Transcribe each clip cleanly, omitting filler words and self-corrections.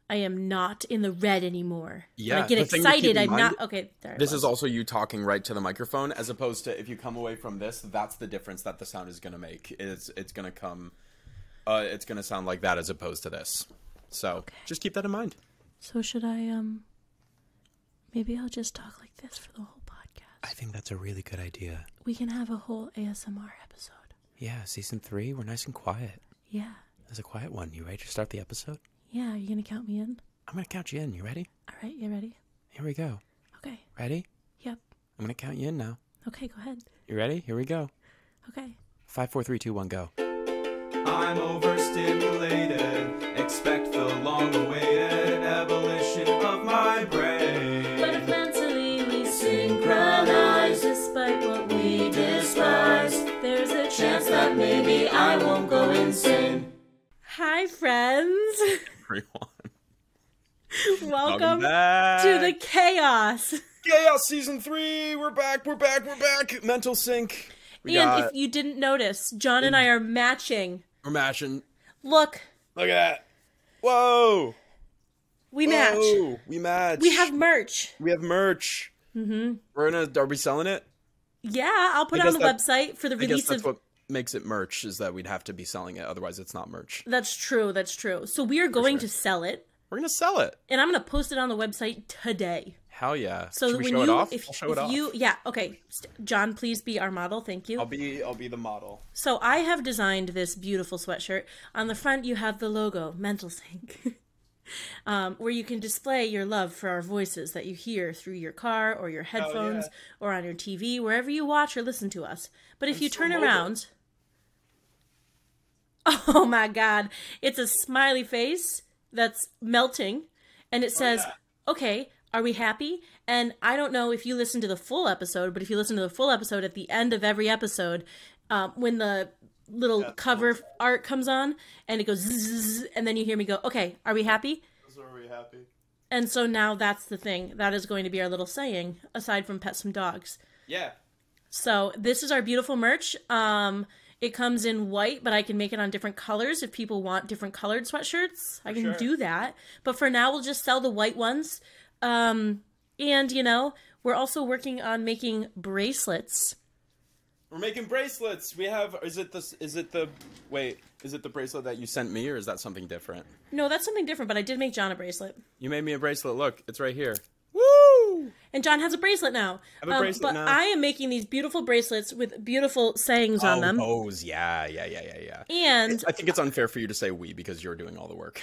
I am not in the red anymore. Yeah, when I get excited, I'm not. Okay, there. This is also you talking right to the microphone, as opposed to if you come away from this. That's the difference that the sound is going to make. It's going to come. It's going to sound like that as opposed to this. So just keep that in mind. So should I maybe I'll just talk like this for the whole podcast. I think that's a really good idea. We can have a whole ASMR episode. Yeah, season 3, we're nice and quiet. Yeah. There's a quiet one. You ready to start the episode? Yeah, are you going to count me in? I'm going to count you in. You ready? All right, you ready? Here we go. Okay. Ready? Yep. I'm going to count you in now. Okay, go ahead. You ready? Here we go. Okay. 5, 4, 3, 2, 1, go. I'm overstimulated. Expect the long-awaited abolition of my brain. But if mentally we synchronize, despite what we despise, there's a chance that maybe I won't go insane. Hi, friends. Everyone. Welcome to the chaos. Chaos season 3. We're back. Mental sync. If you didn't notice, John and I are matching. We're matching. Look at that. Whoa. We match. We match. We have merch. Mm-hmm. Are we selling it? Yeah, I'll put it on the website for the release that's what makes it merch, is that we'd have to be selling it. Otherwise, it's not merch. That's true. So we are going to sell it. We're going to sell it. And I'm going to post it on the website today. Hell yeah. So Should we when show it off? If, I'll show it off. Yeah, okay. John, please be our model. Thank you. I'll be the model. So I have designed this beautiful sweatshirt. On the front, you have the logo, Mental Sync, where you can display your love for our voices that you hear through your car or your headphones or on your TV, wherever you watch or listen to us. But if you turn around... Oh my God. It's a smiley face that's melting, and it says, okay, are we happy? And I don't know if you listen to the full episode, but if you listen to the full episode, at the end of every episode, when the little cover art comes on, and it goes zzz, and then you hear me go, okay, are we happy? So are we happy? And so now that's the thing. That is going to be our little saying, aside from pet some dogs. Yeah. So this is our beautiful merch. It comes in white, but I can make it on different colors if people want different colored sweatshirts. I can do that. But for now, we'll just sell the white ones. And, we're also working on making bracelets. We're making bracelets. We have, is it the bracelet that you sent me, or is that something different? No, that's something different, but I did make John a bracelet. You made me a bracelet. Look, it's right here. Woo! And John has a bracelet now. I have a bracelet now. I am making these beautiful bracelets with beautiful sayings on them. Those, yeah. And I think it's unfair for you to say we, because you're doing all the work.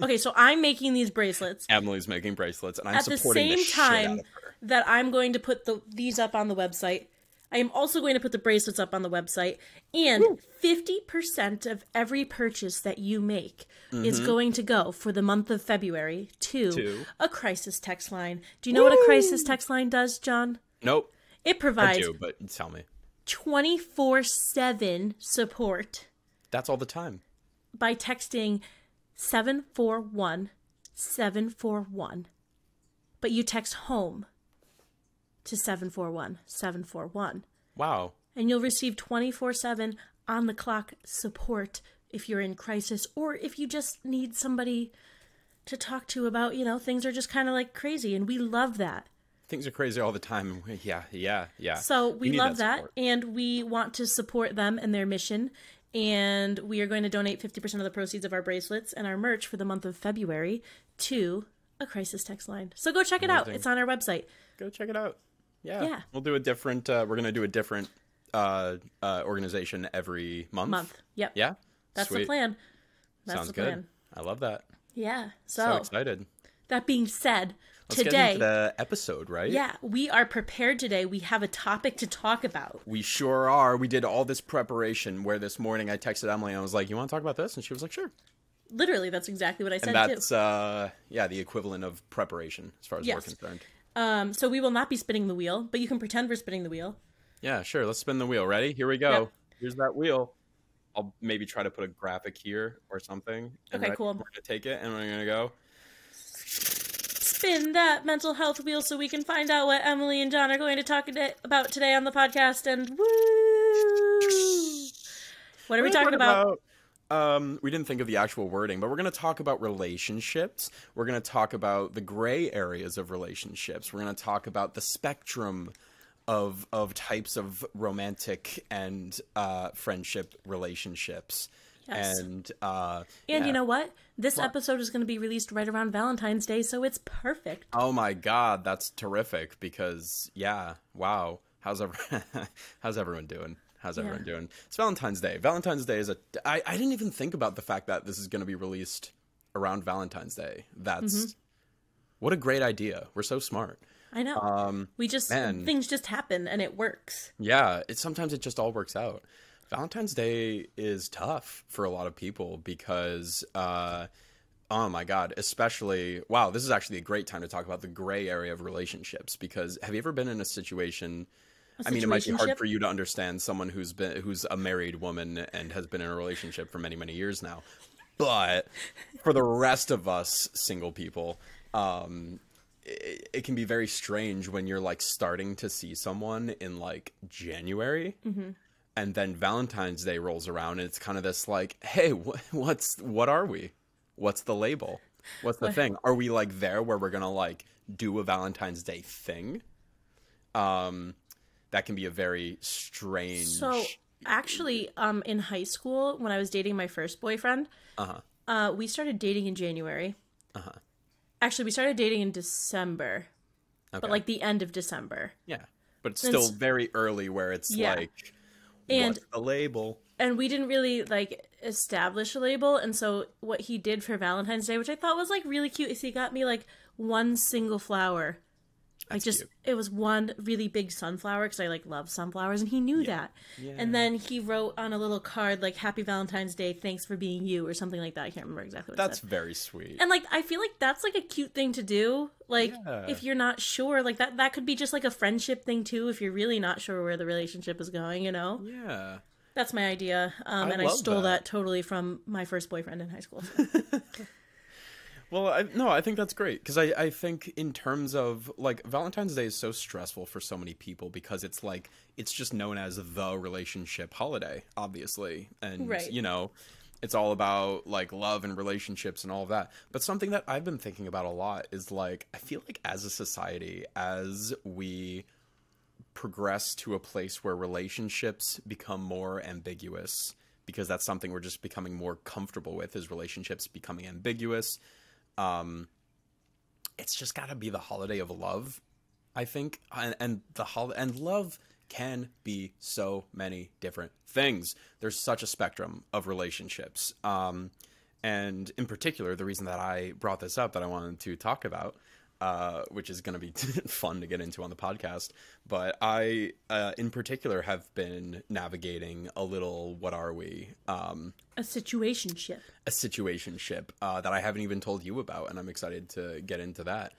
Okay, so I'm making these bracelets. Emily's making bracelets, and I'm at the supporting same the shit time out of her. that I'm going to put these up on the website. I am also going to put the bracelets up on the website, and 50% of every purchase that you make is going to go for the month of February to a crisis text line. Do you know what a crisis text line does, John? Nope. It provides I do, but tell me. 24/7 support. That's all the time. By texting 741-741. But you text home to 741-741. Wow. And you'll receive 24/7 on-the-clock support if you're in crisis, or if you just need somebody to talk to about, things are just kind of like crazy, and we love that. Things are crazy all the time. Yeah. So we love that, and we want to support them and their mission, and we are going to donate 50% of the proceeds of our bracelets and our merch for the month of February to a crisis text line. So go check it out. It's on our website. Go check it out. Yeah. We'll do a different, we're going to do a different organization every month. Yep. Yeah? That's Sweet. the plan. Sounds good. I love that. Yeah. So excited. That being said, Let's today, get into the episode, right? Yeah, we are prepared today. We have a topic to talk about. We sure are. We did all this preparation where this morning I texted Emily and I was like, you want to talk about this? And she was like, sure. Literally, that's exactly what I said, too. And that's, the equivalent of preparation as far as we're concerned. So we will not be spinning the wheel, but you can pretend we're spinning the wheel. Yeah, sure. Let's spin the wheel. Ready? Here we go. Yep. Here's that wheel. I'll maybe try to put a graphic here or something. Okay, cool. We're going to take it and we're going to go. Spin that mental health wheel so we can find out what Emily and John are going to talk about today on the podcast. And woo! What are we talking about? We didn't think of the actual wording, but we're going to talk about relationships. We're going to talk about the gray areas of relationships. We're going to talk about the spectrum of types of romantic and friendship relationships. Yes. And you know what? This episode is going to be released right around Valentine's Day, so it's perfect. Oh my God, that's terrific because wow. How's everyone doing? How's everyone doing? It's Valentine's Day. Valentine's Day is I didn't even think about the fact that this is going to be released around Valentine's Day. That's what a great idea. We're so smart. I know. Things just happen and it works. Yeah, sometimes it just all works out. Valentine's Day is tough for a lot of people because, oh my God, especially, wow, this is actually a great time to talk about the gray area of relationships because have you ever been in a situation, I mean, it might be hard for you to understand someone who's a married woman and has been in a relationship for many, many years now, but for the rest of us single people, it can be very strange when you're like starting to see someone in like January. And then Valentine's Day rolls around and it's kind of this like, hey, what are we? What's the label? What's the thing? Are we like there where we're going to like do a Valentine's Day thing? That can be a very strange. So actually, in high school, when I was dating my first boyfriend, we started dating in January. Actually, we started dating in December, but like the end of December. Yeah, but it's still very early where it's like, what's the label? And we didn't really like establish a label. And so what he did for Valentine's Day, which I thought was like really cute, is he got me like one single flower. Like just, it was one really big sunflower because I like love sunflowers and he knew that. Yeah. And then he wrote on a little card like Happy Valentine's Day, thanks for being you or something like that. I can't remember exactly what That's it said. very sweet. And like I feel like that's like a cute thing to do. Like if you're not sure, like that could be just like a friendship thing too if you're really not sure where the relationship is going, you know? Yeah. That's my idea. And I stole that totally from my first boyfriend in high school. So. Well, I think that's great because I think in terms of like Valentine's Day is so stressful for so many people because it's like it's just known as the relationship holiday, obviously, and you know, it's all about like love and relationships and all of that. But something that I've been thinking about a lot is like I feel like as a society, as we progress to a place where relationships become more ambiguous, because that's something we're just becoming more comfortable with, is relationships becoming ambiguous. It's just got to be the holiday of love, I think, and love can be so many different things. There's such a spectrum of relationships, and in particular, the reason that I brought this up that I wanted to talk about, which is going to be fun to get into on the podcast, but I, in particular, have been navigating a little, what are we? A situationship. A situationship that I haven't even told you about, and I'm excited to get into that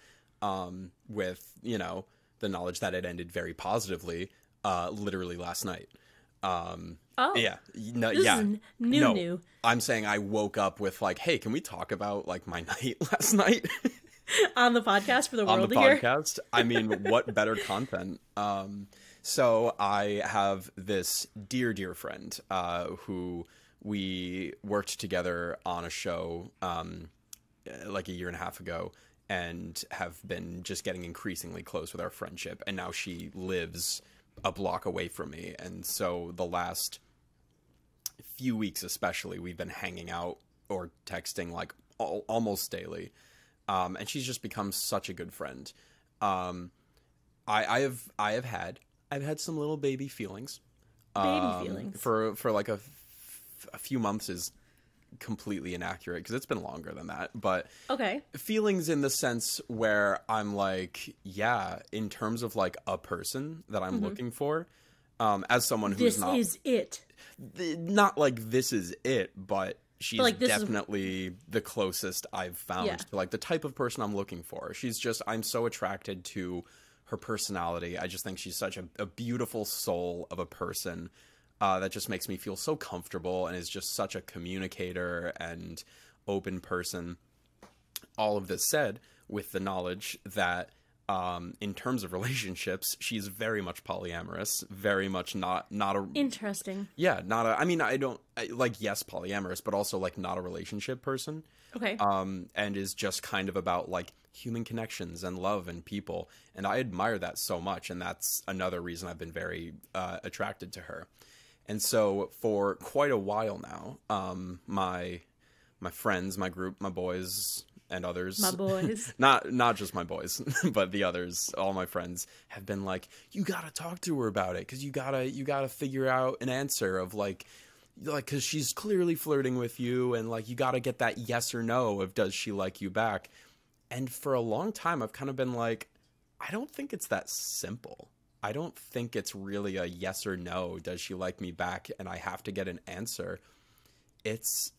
with, you know, the knowledge that it ended very positively literally last night. Yeah. No, this is new. I'm saying I woke up with like, hey, can we talk about like my night last night? On the podcast for the world to hear? On the podcast. I mean, what better content? So I have this dear friend who we worked together on a show like a year and a half ago and have been just getting increasingly close with our friendship. And now she lives a block away from me. And so the last few weeks especially, we've been hanging out or texting like almost daily. And she's just become such a good friend. I've had some little baby feelings. Baby feelings for like a few months is completely inaccurate because it's been longer than that. But okay, feelings in the sense where I'm like, yeah, in terms of like a person that I'm looking for, as someone who's not this is it. Not like this is it, but she's like, definitely the closest I've found to like the type of person I'm looking for. I'm so attracted to her personality. I just think she's such a beautiful soul of a person that just makes me feel so comfortable and is just such a communicator and open person. All of this said with the knowledge that in terms of relationships, she's very much polyamorous, very much not a Interesting. yeah, not a. I mean, like yes, polyamorous, but also like not a relationship person. Okay. And is just kind of about like human connections and love and people, and I admire that so much, and that's another reason I've been very attracted to her. And so for quite a while now, my friends, my group, my boys, and others, My boys. not just my boys, but the others, all my friends have been like, you gotta talk to her about it, because you gotta figure out an answer of like because she's clearly flirting with you, and like you gotta get that yes or no of does she like you back. And for a long time I've kind of been like, I don't think it's that simple. I don't think it's really a yes or no, does she like me back, and I have to get an answer. It's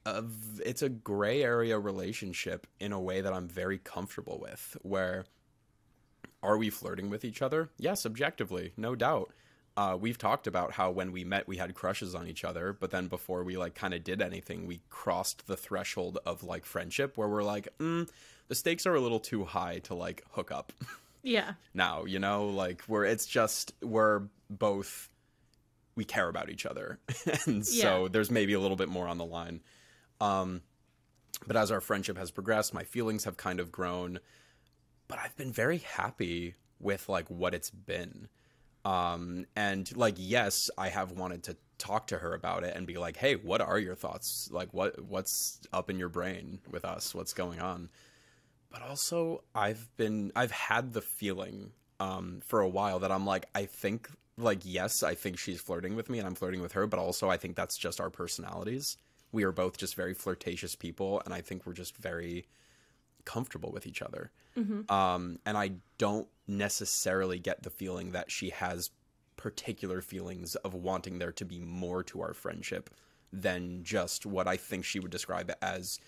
a gray area relationship in a way that I'm very comfortable with, where are we flirting with each other? Yes, objectively, no doubt. We've talked about how when we met we had crushes on each other, but then before we like kind of did anything, we crossed the threshold of like friendship, where we're like, the stakes are a little too high to like hook up. Yeah. Now, you know, like we care about each other. And so there's maybe a little bit more on the line. But as our friendship has progressed, my feelings have kind of grown, but I've been very happy with like what it's been. And like, yes, I have wanted to talk to her about it and be like, hey, what are your thoughts? Like what's up in your brain with us? What's going on? But also I've had the feeling, for a while that I'm like, I think like, yes, I think she's flirting with me and I'm flirting with her, but also I think that's just our personalities. We are both just very flirtatious people, and I think we're just very comfortable with each other. Mm-hmm. And I don't necessarily get the feeling that she has particular feelings of wanting there to be more to our friendship than just what I think she would describe as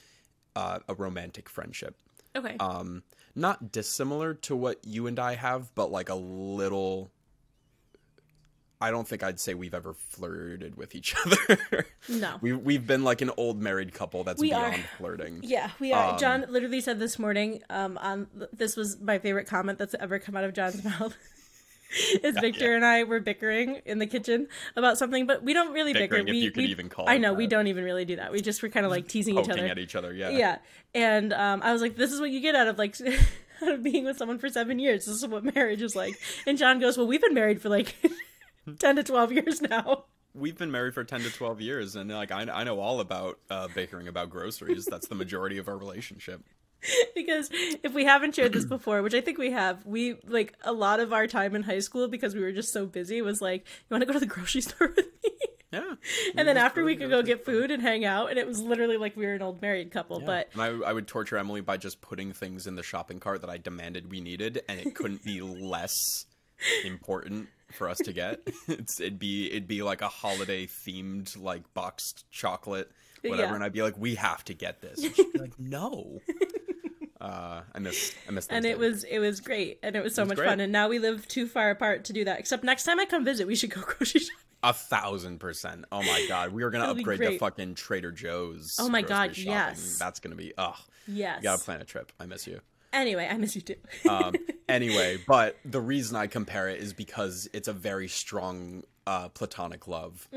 a romantic friendship. Okay. Not dissimilar to what you and I have, but like a little... I don't think I'd say we've ever flirted with each other. No. We've been like an old married couple that's beyond flirting. Yeah, we are. John literally said this morning, this was my favorite comment that's ever come out of John's mouth. Is Victor and I were bickering in the kitchen about something, but we don't really bicker. If you could even call it I know, that. we don't even really do that. We just were kind of like teasing each other. Poking at each other, yeah. Yeah. And I was like, this is what you get out of like out of being with someone for 7 years. This is what marriage is like. And John goes, well, we've been married for like 10 to 12 years now. We've been married for 10 to 12 years, and like I know all about bickering about groceries. That's the majority of our relationship. Because if we haven't shared this before, which I think we have, we like a lot of our time in high school, because we were just so busy, was like, you want to go to the grocery store with me? Yeah. And then after we could go get food and hang out, and it was literally like we were an old married couple. Yeah. But and I would torture Emily by just putting things in the shopping cart that I demanded we needed, and it couldn't be less important for us to get. It'd be like a holiday themed like boxed chocolate, whatever, and I'd be like, we have to get this. And she'd be like, no. I miss and it was great, and it was so much fun. And now we live too far apart to do that. Except next time I come visit, we should go grocery shopping. 1,000%. Oh my god, we are gonna upgrade to fucking Trader Joe's. Oh my god, shopping. yes, that's gonna be yes. You gotta plan a trip. I miss you. Anyway, I miss you too. Anyway, but the reason I compare it is because it's a very strong platonic love,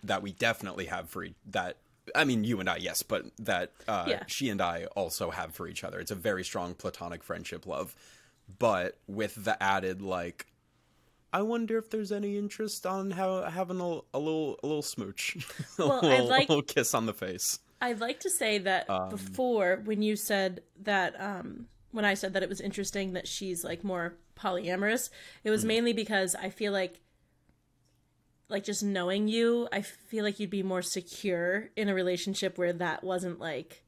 that we definitely have for that. I mean, you and I, yes, but that she and I also have for each other. It's a very strong platonic friendship love, but with the added like, I wonder if there's any interest on having a little smooch, well, a little kiss on the face. I'd like to say that before, when you said that, when I said that it was interesting that she's like more polyamorous, it was mainly because I feel like just knowing you, I feel like you'd be more secure in a relationship where that wasn't like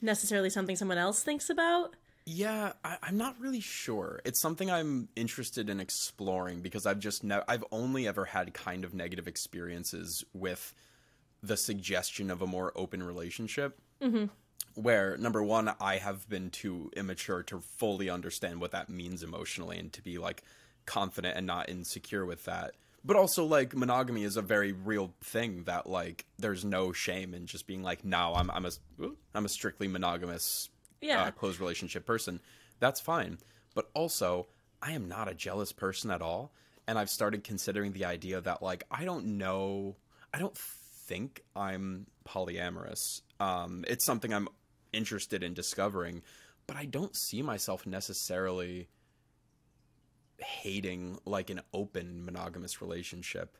necessarily something someone else thinks about. Yeah, I'm not really sure. It's something I'm interested in exploring, because I've only ever had kind of negative experiences with the suggestion of a more open relationship, where number one, I have been too immature to fully understand what that means emotionally and to be like confident and not insecure with that. But also, like, monogamy is a very real thing that, like, there's no shame in just being like, no, I'm a strictly monogamous, closed relationship person. That's fine. But also, I am not a jealous person at all. And I've started considering the idea that, like, I don't think I'm polyamorous. It's something I'm interested in discovering, but I don't see myself necessarily hating, like, an open monogamous relationship.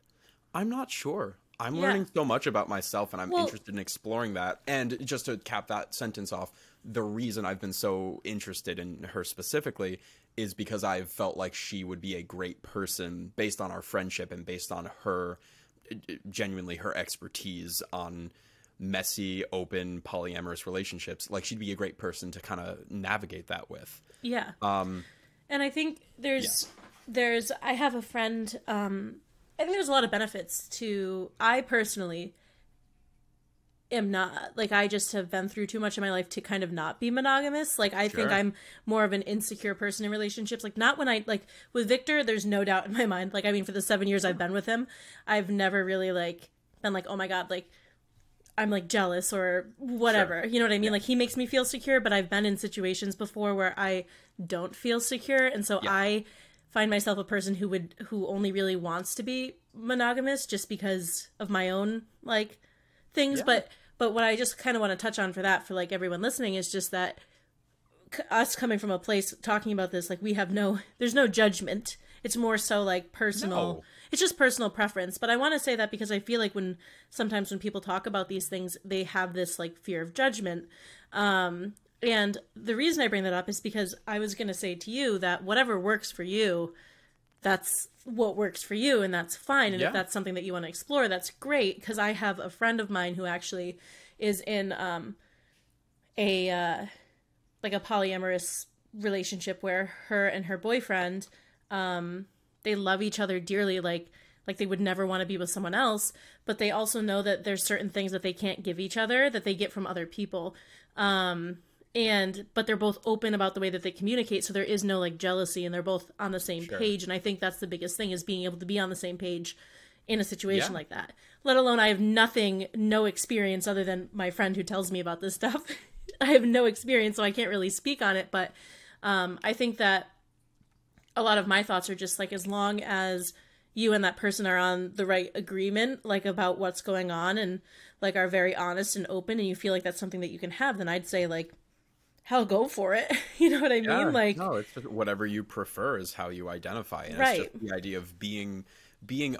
I'm not sure. I'm learning so much about myself, and I'm interested in exploring that. And just to cap that sentence off, the reason I've been so interested in her specifically is because I've felt like she would be a great person based on our friendship and based on her, genuinely her expertise on messy, open, polyamorous relationships. Like, she'd be a great person to kind of navigate that with. Yeah. And I think I have a friend, I think there's a lot of benefits to, I personally am not, like, I just have been through too much in my life to kind of not be monogamous. Like, I think I'm more of an insecure person in relationships. Like, not when I, like, with Victor, there's no doubt in my mind. Like, I mean, for the 7 years I've been with him, I've never really, like, been like, oh my God, like, I'm, like, jealous or whatever. You know what I mean? Yeah. Like, he makes me feel secure, but I've been in situations before where I don't feel secure. And so I find myself a person who only really wants to be monogamous just because of my own, like, things. But what I just kind of want to touch on for that, for, like, everyone listening, is just that us coming from a place talking about this, like, there's no judgment. It's more so, like, personal. No. It's just personal preference. But I want to say that because I feel like sometimes when people talk about these things, they have this, like, fear of judgment. And the reason I bring that up is because I was going to say to you that whatever works for you, that's what works for you, and that's fine. And if that's something that you want to explore, that's great. Because I have a friend of mine who actually is in a polyamorous relationship where her and her boyfriend, they love each other dearly, like they would never want to be with someone else, but they also know that there's certain things that they can't give each other that they get from other people. But they're both open about the way that they communicate, so there is no, like, jealousy, and they're both on the same page. And I think that's the biggest thing, is being able to be on the same page in a situation like that. Let alone, I have no experience other than my friend who tells me about this stuff. I have no experience, so I can't really speak on it. But I think that a lot of my thoughts are just, like, as long as you and that person are on the right agreement, like, about what's going on, and, like, are very honest and open, and you feel like that's something that you can have, then I'd say, like, hell, go for it. You know what I mean? Like, no, it's just whatever you prefer is how you identify. And it's just the idea of being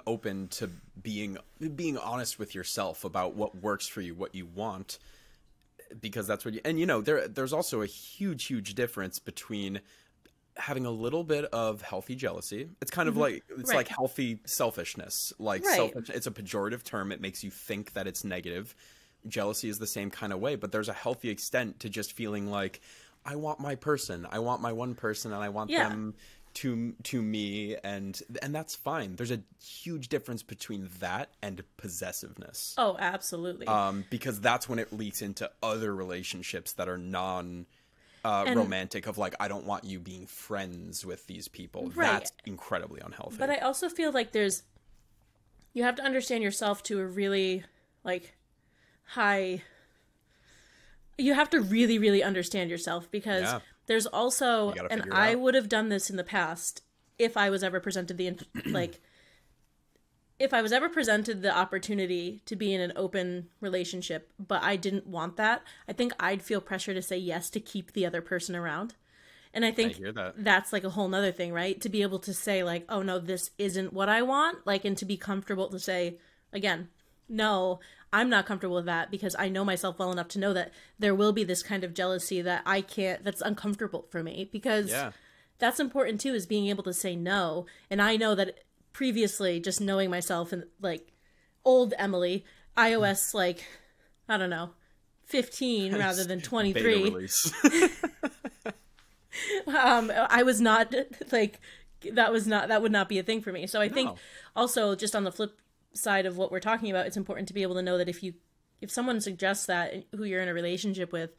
open to being honest with yourself about what works for you, what you want, because that's what and there's also a huge difference between having a little bit of healthy jealousy. It's kind of like, like healthy selfishness. Like, it's a pejorative term. It makes you think that it's negative. Jealousy is the same kind of way, but there's a healthy extent to just feeling like, I want my person, I want my one person, and I want them to me, and that's fine. There's a huge difference between that and possessiveness. Oh, absolutely. Because that's when it leaks into other relationships that are romantic, of, like, I don't want you being friends with these people. That's incredibly unhealthy. But I also feel like you have to understand yourself to a really, like, you have to really, really understand yourself, because there's also, and I would have done this in the past if I was ever presented if I was ever presented the opportunity to be in an open relationship, but I didn't want that, I think I'd feel pressure to say yes to keep the other person around. And I think that's, like, a whole nother thing, right? To be able to say, like, oh no, this isn't what I want, like, and to be comfortable to say, again, no, I'm not comfortable with that, because I know myself well enough to know that there will be this kind of jealousy that that's uncomfortable for me, because that's important too, is being able to say no. And I know that previously, just knowing myself, and, like, old Emily, iOS, like, I don't know, 15 rather than 23. I was not, like, that would not be a thing for me. So I think also, just on the flip side of what we're talking about, it's important to be able to know that if someone suggests that, who you're in a relationship with,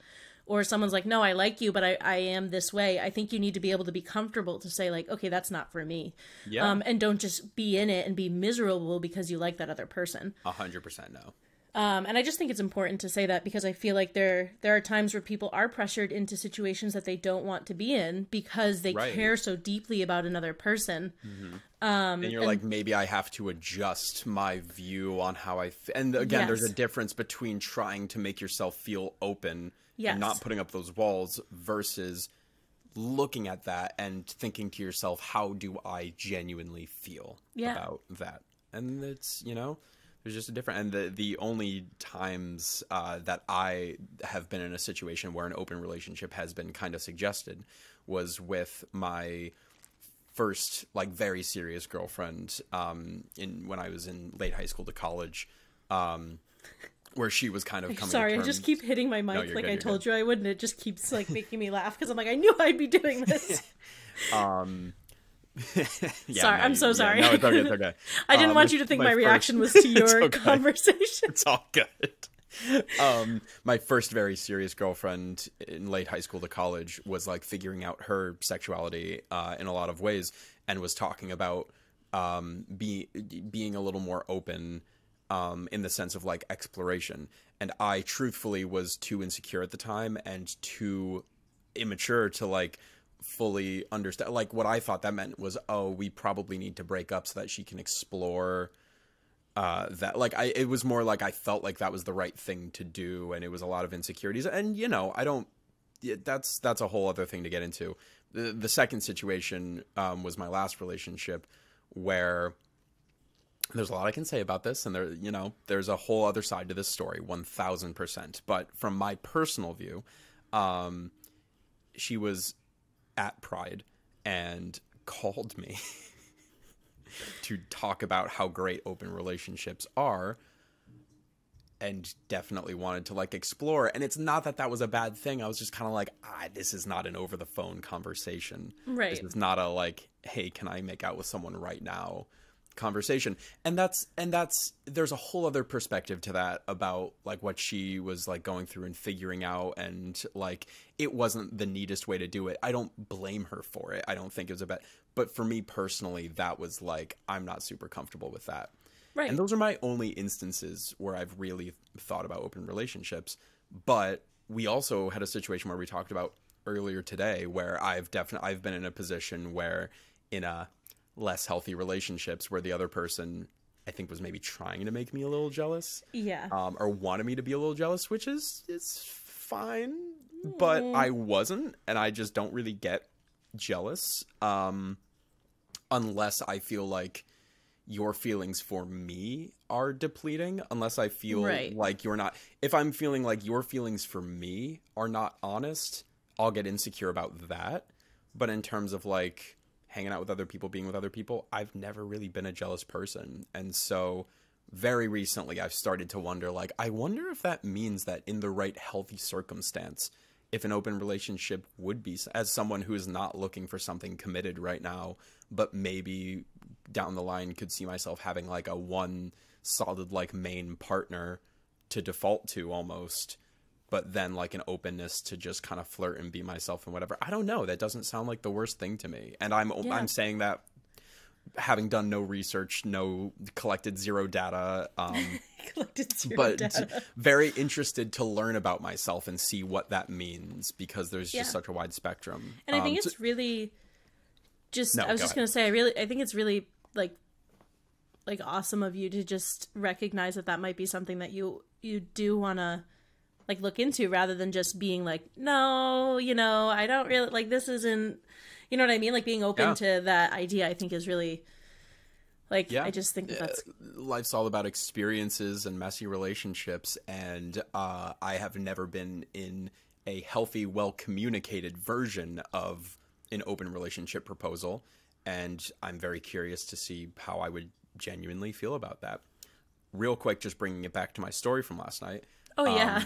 or someone's like, no, I like you, but I am this way, I think you need to be able to be comfortable to say, like, okay, that's not for me. And don't just be in it and be miserable because you like that other person. 100% no. And I just think it's important to say that because I feel like there are times where people are pressured into situations that they don't want to be in because they care so deeply about another person. And you're like, maybe I have to adjust my view on how and again, there's a difference between trying to make yourself feel open and not putting up those walls versus looking at that and thinking to yourself, how do I genuinely feel about that? And it's, you know, there's just a different, and the only times that I have been in a situation where an open relationship has been kind of suggested was with my first, like, very serious girlfriend when I was in late high school to college, where she was kind of coming to terms. I just keep hitting my mic like I told you I would, and it just keeps, like, making me laugh because I'm like, I knew I'd be doing this. I'm so sorry. No, it's okay. It's okay. I didn't want you to think my reaction was to your conversation. It's all good. My first very serious girlfriend in late high school to college was like figuring out her sexuality in a lot of ways, and was talking about being a little more open in the sense of like exploration. And I truthfully was too insecure at the time and too immature to like fully understand. Like, what I thought that meant was, oh, we probably need to break up so that she can explore that. Like, it was more like I felt like that was the right thing to do, and it was a lot of insecurities. And, you know, that's a whole other thing to get into. The second situation was my last relationship, where there's a lot I can say about this, and there's a whole other side to this story, 1000%. But from my personal view, she was at Pride and called me to talk about how great open relationships are, and definitely wanted to like explore. And it's not that was a bad thing. I was just kind of like, this is not an over the phone conversation. Right. This is not a like, hey, can I make out with someone right now conversation. And that's there's a whole other perspective to that about like what she was like going through and figuring out, and like it wasn't the neatest way to do it. I don't blame her for it. I don't think it was but for me personally, that was like, I'm not super comfortable with that. Right. And those are my only instances where I've really thought about open relationships. But we also had a situation where we talked about earlier today where I've been in a position where in a less healthy relationships where the other person, I think, was maybe trying to make me a little jealous. Yeah. Or wanted me to be a little jealous, which is fine. But I wasn't, and I just don't really get jealous unless I feel like your feelings for me are depleting, unless I feel like you're not. If I'm feeling like your feelings for me are not honest, I'll get insecure about that. But in terms of like hanging out with other people, being with other people, I've never really been a jealous person. And so very recently I've started to wonder, like, I wonder if that means that in the right healthy circumstance, if an open relationship would be, as someone who is not looking for something committed right now, but maybe down the line could see myself having like a one solid like main partner to default to almost, but then like an openness to just kind of flirt and be myself and whatever. I don't know. That doesn't sound like the worst thing to me. And I'm saying that having done no research, collected zero data, data. Very interested to learn about myself and see what that means, because there's just such a wide spectrum. And I think it's really just, I was just going to say, I think it's really like awesome of you to just recognize that might be something that you do want to like look into, rather than just being like, no, I don't really like, this isn't, you know what I mean? Like being open to that idea, I think is really like, I just think that's life's all about experiences and messy relationships. And I have never been in a healthy, well-communicated version of an open relationship proposal. And I'm very curious to see how I would genuinely feel about that. Real quick, just bringing it back to my story from last night. Oh, yeah.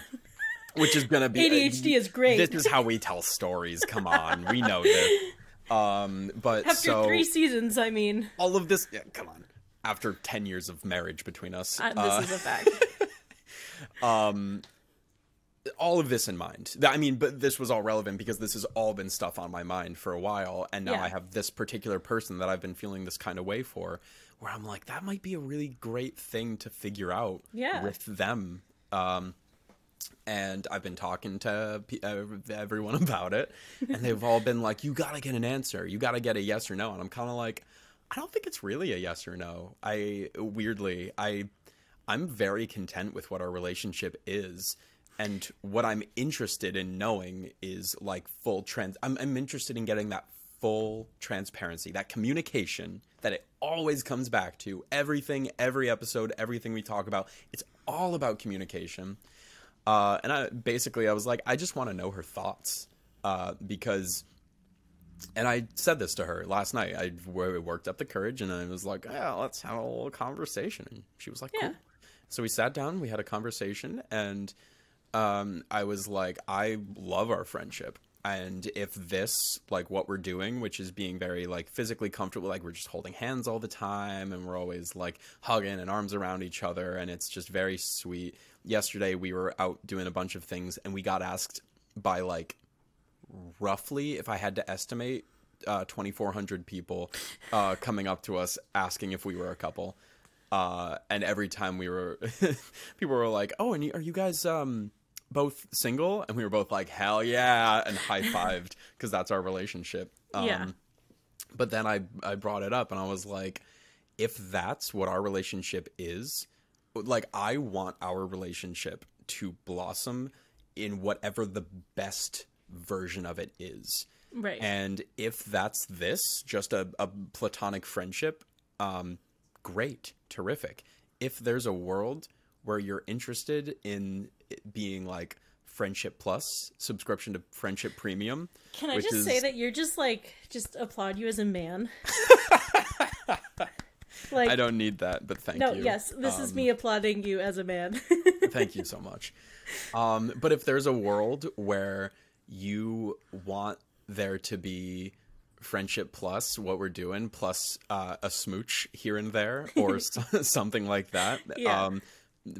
Which is going to be... ADHD is great. This is how we tell stories. Come on. We know this. But after 3 seasons, I mean... All of this... Yeah, come on. After 10 years of marriage between us. This is a fact. all of this in mind. I mean, but this was all relevant because this has all been stuff on my mind for a while, and now Yeah. I have this particular person that I've been feeling this kind of way for, where I'm like, that might be a really great thing to figure out Yeah. with them. And I've been talking to everyone about it, and they've all been like, you gotta get an answer. You gotta get a yes or no. And I'm kind of like, I don't think it's really a yes or no. I'm very content with what our relationship is. And what I'm interested in knowing is like I'm interested in getting that full transparency, that communication that it always comes back to. Everything, every episode, everything we talk about, it's all about communication. And I was like, I just want to know her thoughts, because, and I said this to her last night. I worked up the courage, and I was like, yeah, let's have a little conversation. And she was like, Yeah. cool. So we sat down, we had a conversation, and I was like, I love our friendship. And if this, like what we're doing, which is being very like physically comfortable, like we're just holding hands all the time and we're always like hugging and arms around each other, and it's just very sweet. Yesterday we were out doing a bunch of things, and we got asked by like roughly, if I had to estimate, 2,400 people coming up to us asking if we were a couple. And every time we were, people were like, oh, and are you guys both single? And we were both like, hell yeah, and high-fived, because that's our relationship. Yeah. But then I brought it up, and I was like, if that's what our relationship is, like, I want our relationship to blossom in whatever the best version of it is. Right. And if that's just a platonic friendship, great, terrific. If there's a world where you're interested in it being like Friendship Plus, subscription to Friendship Premium. Can I just say that you're just applaud you as a man? Like, I don't need that, but thank you. No, yes, this is me applauding you as a man. Thank you so much. But if there's a world where you want there to be Friendship Plus, what we're doing, plus a smooch here and there, or something like that, Yeah.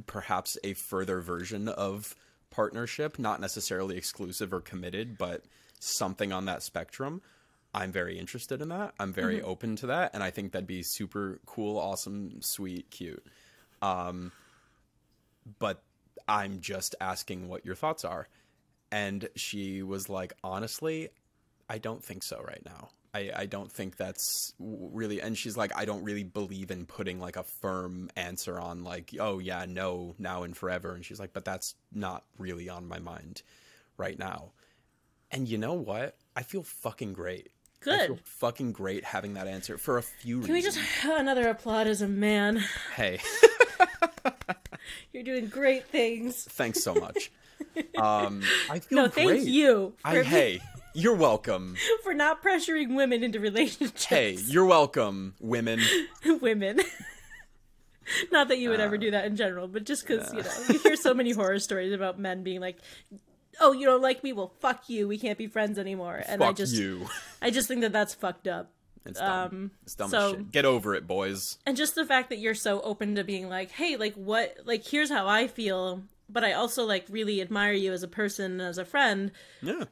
Perhaps a further version of partnership, not necessarily exclusive or committed, but something on that spectrum, I'm very interested in that. I'm very open to that, and I think that'd be super cool, awesome, sweet, cute. But I'm just asking what your thoughts are. And she was like, honestly, I don't think so right now. I don't think that's really, and she's like, I don't really believe in putting like a firm answer on like, oh yeah, no, now and forever. And she's like, but that's not really on my mind right now. And you know what? I feel fucking great. Good. I feel fucking great having that answer for a few reasons. Can we just have another applaud as a man? Hey. You're doing great things. Thanks so much. I feel No, great. thank you. Hey, you're welcome. For not pressuring women into relationships. Hey, you're welcome, women. Women. Not that you would ever do that in general, but just because, you hear so many horror stories about men being like, oh, you don't like me? Well, fuck you. We can't be friends anymore. And Fuck you. I just think that that's fucked up. It's dumb. It's dumb so- as shit. Get over it, boys. And just the fact that you're so open to being like, hey, like what, like here's how I feel, but I also like really admire you as a person and as a friend. Yeah.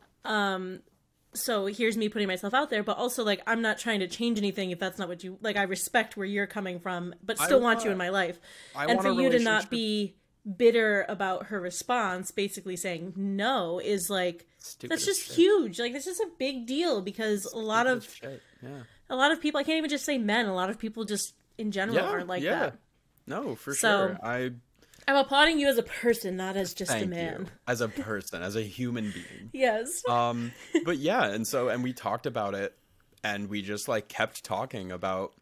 So here's me putting myself out there, but also like I'm not trying to change anything if that's not what you like. I respect where you're coming from, but still want you in my life. And for you to not be bitter about her response, basically saying no, is like Stupid that's as just shit. huge. Like this is a big deal because a lot of people, I can't even just say men, a lot of people just in general aren't like that. No, for So- sure. I'm applauding you as a person, not as just Thank a man. you. As a person, as a human being. Yes. But yeah, and we talked about it, and we just like kept talking about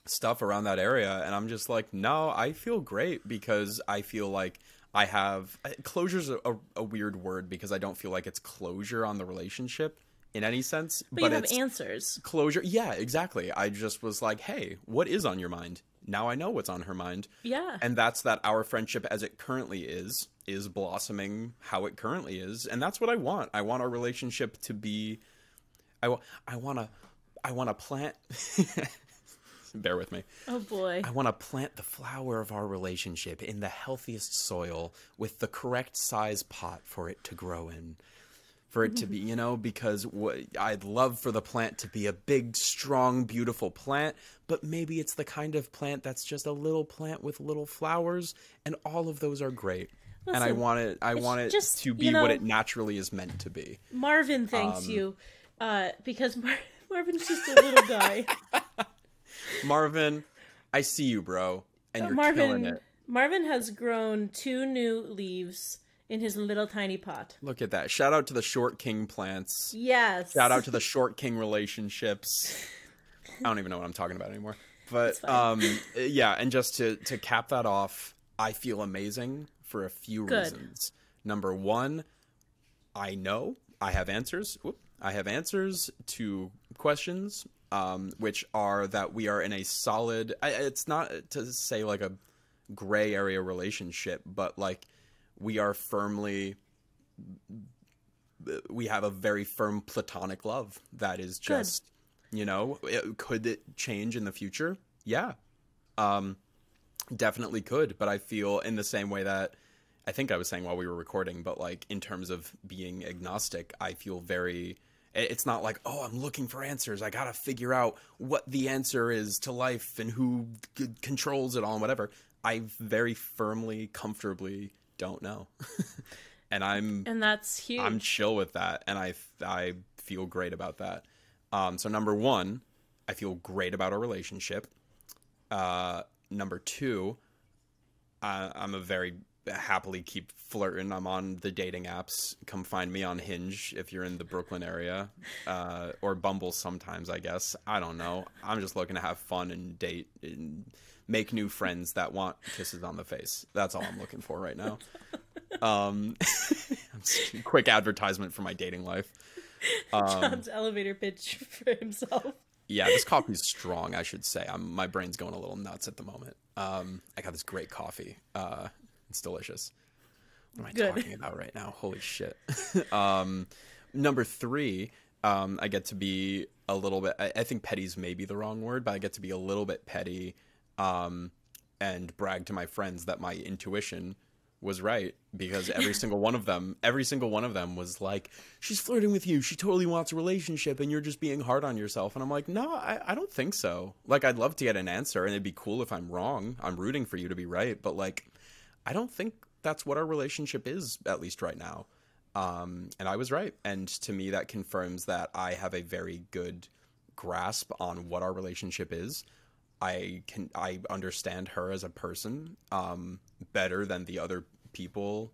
stuff around that area, and I'm just like, no, I feel great because I feel like I have closure's a weird word because I don't feel like it's closure on the relationship in any sense, but you have it's answers. closure. Yeah, exactly. I just was like, hey, what is on your mind? Now I know what's on her mind. Yeah. And that's that our friendship as it currently is blossoming how it currently is. And that's what I want. I want our relationship to be, I want to plant, Bear with me. Oh boy. I want to plant the flower of our relationship in the healthiest soil with the correct size pot for it to grow in. For it to be, because I'd love for the plant to be a big, strong, beautiful plant, but maybe it's the kind of plant that's just a little plant with little flowers, and all of those are great. Listen, and I want it just, to be what it naturally is meant to be. Marvin thanks you, because Marvin's just a little guy. Marvin, I see you, bro, and you're killing it. Marvin has grown 2 new leaves in his little tiny pot. Look at that. Shout out to the Short King plants. Yes. Shout out to the Short King relationships. I don't even know what I'm talking about anymore. But yeah, and just to cap that off, I feel amazing for a few reasons. Number one, I know I have answers. I have answers to questions, which are that we are in a solid, it's not to say like a gray area relationship, but like we are we have a very firm platonic love that is just, could it change in the future? Yeah. Definitely could. But I feel in the same way that I think I was saying while we were recording, but like in terms of being agnostic, I feel it's not like, oh, I'm looking for answers. I got to figure out what the answer is to life and who controls it all and whatever. I very firmly, comfortably don't know. And that's huge. I'm chill with that, and I feel great about that. So number one, I feel great about our relationship. Number two, I'm a very happily keep flirting. I'm on the dating apps. Come find me on Hinge if you're in the Brooklyn area, or Bumble sometimes, I guess. I don't know. I'm just looking to have fun and date and make new friends that want kisses on the face. That's all I'm looking for right now. Quick advertisement for my dating life. John's elevator pitch for himself. Yeah, this coffee's strong, I should say. My brain's going a little nuts at the moment. I got this great coffee. It's delicious. What am I talking about right now? Holy shit. Number three, I get to be a little bit, I think petty's maybe the wrong word, but I get to be a little bit petty and brag to my friends that my intuition was right, because every single one of them was like, she's flirting with you, she totally wants a relationship, and you're just being hard on yourself. And I'm like, no, I don't think so. Like, I'd love to get an answer, and it'd be cool if I'm wrong. I'm rooting for you to be right, but like, I don't think that's what our relationship is, at least right now. And I was right, and to me that confirms that I have a very good grasp on what our relationship is. I understand her as a person better than the other people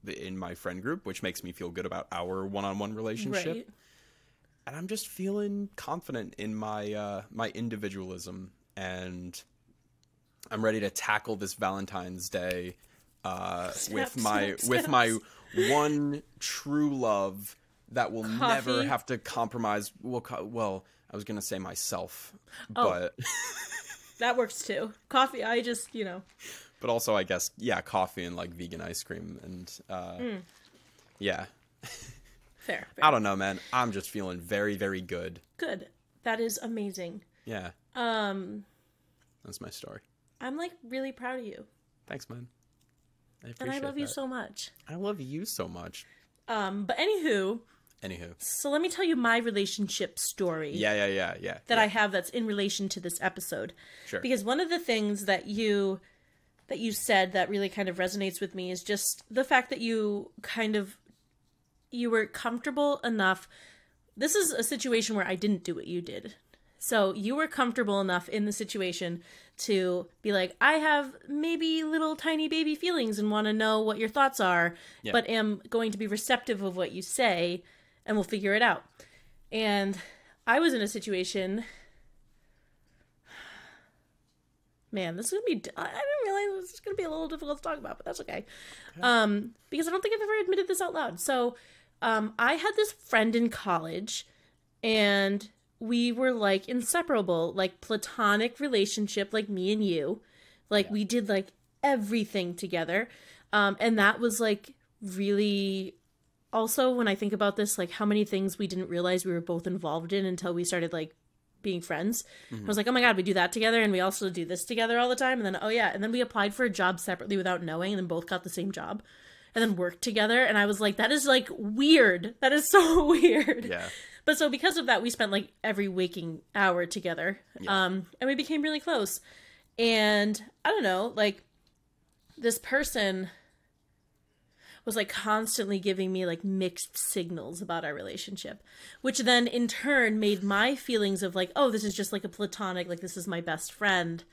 in my friend group, which makes me feel good about our one-on-one relationship. Right. And I'm just feeling confident in my my individualism, and I'm ready to tackle this Valentine's Day with my one true love that will never have to compromise. Well, I was gonna say myself, but that works too. Coffee, I just, But also, I guess, yeah, coffee and like vegan ice cream and yeah. Fair. I don't know, man. I'm just feeling very, very good. Good. That is amazing. Yeah. That's my story. I'm like really proud of you. Thanks, man. I appreciate and I love that. you so much. I love you so much. But anywho. So let me tell you my relationship story. Yeah. That I have that's in relation to this episode. Sure. Because one of the things that you said that really kind of resonates with me is just the fact that you were comfortable enough. This is a situation where I didn't do what you did. So you were comfortable enough in the situation to be like, I have maybe little tiny baby feelings and want to know what your thoughts are, but am going to be receptive of what you say, and we'll figure it out. And I was in a situation... Man, this is going to be... I didn't realize this is going to be a little difficult to talk about, but that's okay. Because I don't think I've ever admitted this out loud. So I had this friend in college, and we were, like, inseparable. Like, platonic relationship, like me and you. Like, we did, like, everything together. And that was, like, really... Also, when I think about this, like, how many things we didn't realize we were both involved in until we started, like, being friends. I was like, oh my God, we do that together and we also do this together all the time. And then, oh yeah. And then we applied for a job separately without knowing and then both got the same job and then worked together. And I was like, that is like weird. That is so weird. Yeah. But so because of that, we spent like every waking hour together. Yeah. And we became really close. And I don't know, like this person was like constantly giving me like mixed signals about our relationship, which then in turn made my feelings of like, oh, this is just like a platonic, like this is my best friend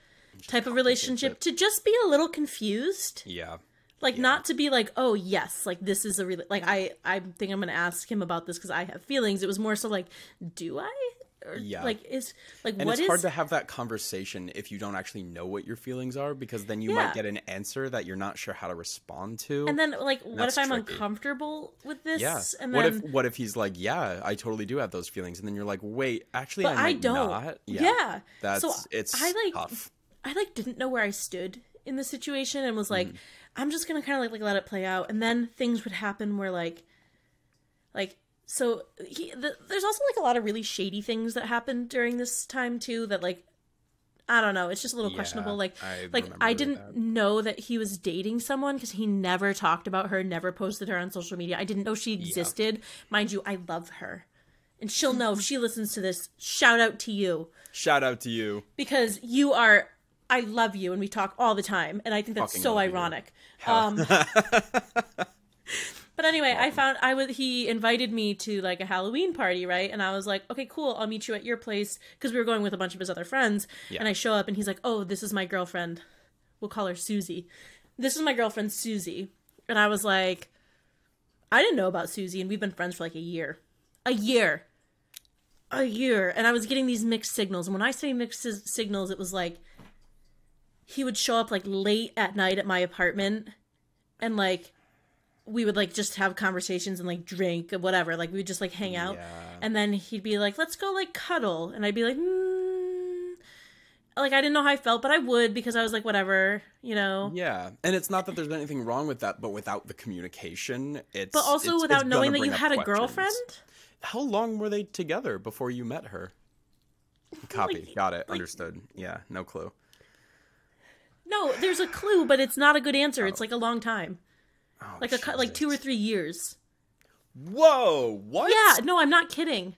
type of relationship to just be a little confused. Yeah. Like not to be like, oh yes, like this is a real, like I think I'm going to ask him about this because I have feelings. It was more so like, do I? Or, yeah. Like is like and what it's hard to have that conversation if you don't actually know what your feelings are, because then you might get an answer that you're not sure how to respond to. And then like what if I'm tricky. uncomfortable with this? Yeah. And then what if he's like, yeah, I totally do have those feelings, and then you're like, wait, actually but I might I don't. not. Yeah. That's so it's tough. I like didn't know where I stood in the situation and was like, I'm just gonna kind of like let it play out. And then things would happen where like so there's also like a lot of really shady things that happened during this time too that like I don't know, it's just a little questionable. Like I didn't know that he was dating someone because he never talked about her, never posted her on social media. I didn't know she existed. Mind you, I love her. And she'll know if she listens to this. Shout out to you. Shout out to you. Because you are, I love you and we talk all the time. And I think that's so ironic. But anyway, he invited me to like a Halloween party, right? And I was like, okay, cool. I'll meet you at your place. Because we were going with a bunch of his other friends. Yeah. And I show up and he's like, oh, this is my girlfriend. We'll call her Susie. This is my girlfriend, Susie. And I was like, I didn't know about Susie. And we've been friends for like a year. A year. And I was getting these mixed signals. And when I say mixed signals, it was like, he would show up like late at night at my apartment. And like, we would like just have conversations and like drink or whatever. Like we would just like hang out. And then he'd be like, let's go like cuddle. And I'd be like, like I didn't know how I felt, but I would because I was like, whatever, you know? Yeah. And it's not that there's anything wrong with that, but without the communication, but also without knowing that you had a girlfriend. How long were they together before you met her? Copy. Like, got it. Understood. Yeah. No clue. No, there's a clue, but it's not a good answer. It's like a long time. Oh, like 2 or 3 years. Whoa! What? Yeah, no, I'm not kidding.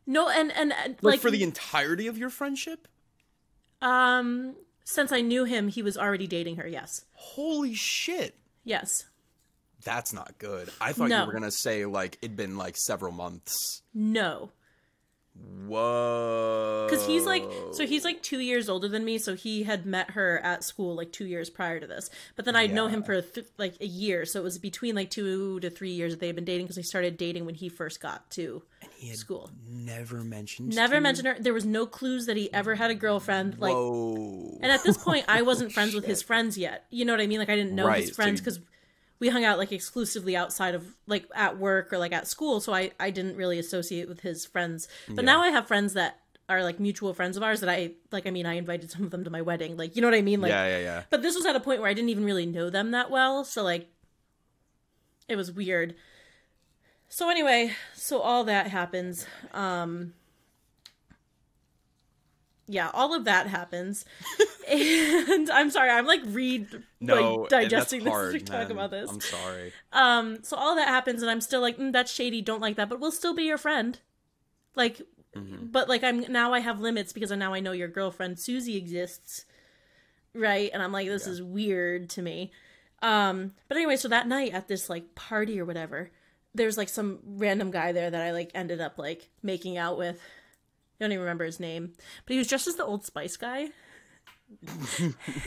No, and like for the entirety of your friendship? Since I knew him, he was already dating her. Yes. Holy shit! Yes. That's not good. I thought you were gonna say like it'd been like several months. No. Whoa. Because he's like 2 years older than me, so he had met her at school like 2 years prior to this. But then I'd known him for like a year, so it was between like 2 to 3 years that they had been dating because they started dating when he first got to school. Never mentioned her. There was no clues that he ever had a girlfriend. Like, whoa. And at this point, I wasn't friends with his friends yet. You know what I mean? Like I didn't know his friends because we hung out like exclusively outside of like at work or like at school. So I didn't really associate with his friends. But now I have friends that are like mutual friends of ours that I invited some of them to my wedding. Like, you know what I mean? Like, yeah. But this was at a point where I didn't even really know them that well. So like, it was weird. So anyway, so all that happens. Yeah, all of that happens. And I'm sorry, I'm like digesting this as we talk about this. I'm sorry. So all that happens and I'm still like, that's shady, don't like that, but we'll still be your friend. Like, but like I have limits because now I know your girlfriend Susie exists. Right? And I'm like, this is weird to me. But anyway, so that night at this like party or whatever, there's like some random guy there that I like ended up like making out with. I don't even remember his name, but he was dressed as the Old Spice guy.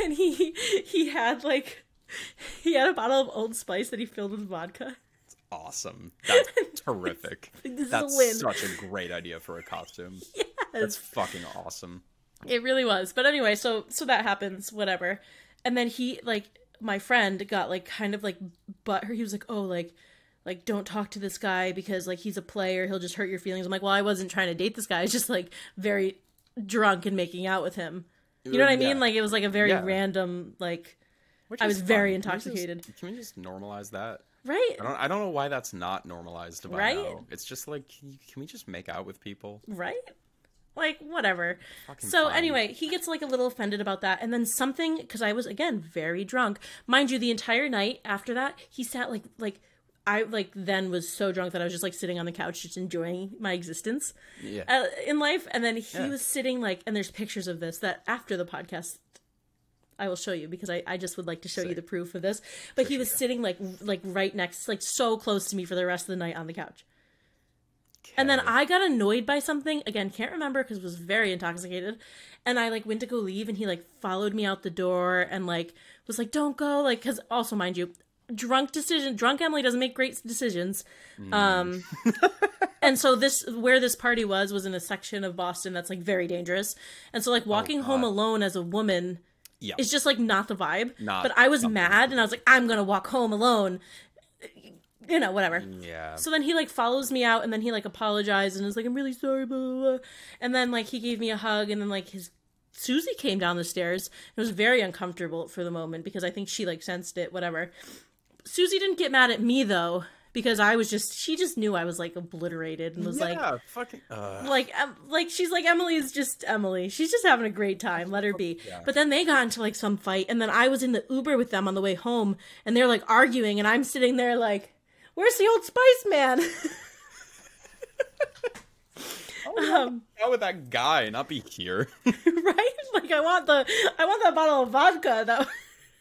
And he had a bottle of Old Spice that he filled with vodka. It's awesome. That's terrific. That's a win. Such a great idea for a costume. Yes. That's fucking awesome. It really was. But anyway, so that happens, whatever. And then he, like, my friend got, like, kind of, like, butthurt. He was like, oh, like, don't talk to this guy because, like, he's a player. He'll just hurt your feelings. I'm like, well, I wasn't trying to date this guy. I was just, like, very drunk and making out with him. You know what I mean? Like, it was, like, a very random, like, I was very intoxicated. Can we just normalize that? Right? I don't know why that's not normalized by now. It's just, like, can we just make out with people? Right? Like, whatever. Fucking So fine. anyway, he gets like a little offended about that. And then something, because I was, again, very drunk. Mind you, the entire night after that, he sat I then was so drunk that I was just like sitting on the couch just enjoying my existence in life. And then he was sitting like, and there's pictures of this that after the podcast I will show you, because I just would like to show you the proof of this. But he was sitting like right next, like so close to me for the rest of the night on the couch. Okay. And then I got annoyed by something. Again, can't remember because I was very intoxicated. And I like went to go leave, and he like followed me out the door and like was like, "Don't go," like, because also mind you, drunk Emily doesn't make great decisions. And so where this party was in a section of Boston that's like very dangerous. And so like walking home alone as a woman is just like not the vibe. But I was mad, and I was like, I'm gonna walk home alone. You know, whatever. Yeah. So then he like follows me out, and then he like apologized and is like, I'm really sorry, blah, blah, blah. And then like he gave me a hug, and then like Susie came down the stairs. It was very uncomfortable for the moment because I think she like sensed it, whatever. Susie didn't get mad at me though, because she just knew I was like obliterated and was like she's like, Emily's just Emily. She's just having a great time. Let her be. Yeah. But then they got into like some fight, and then I was in the Uber with them on the way home, and they're like arguing, and I'm sitting there like, where's the Old Spice man? How would that guy not be here? Right? Like I want that bottle of vodka though.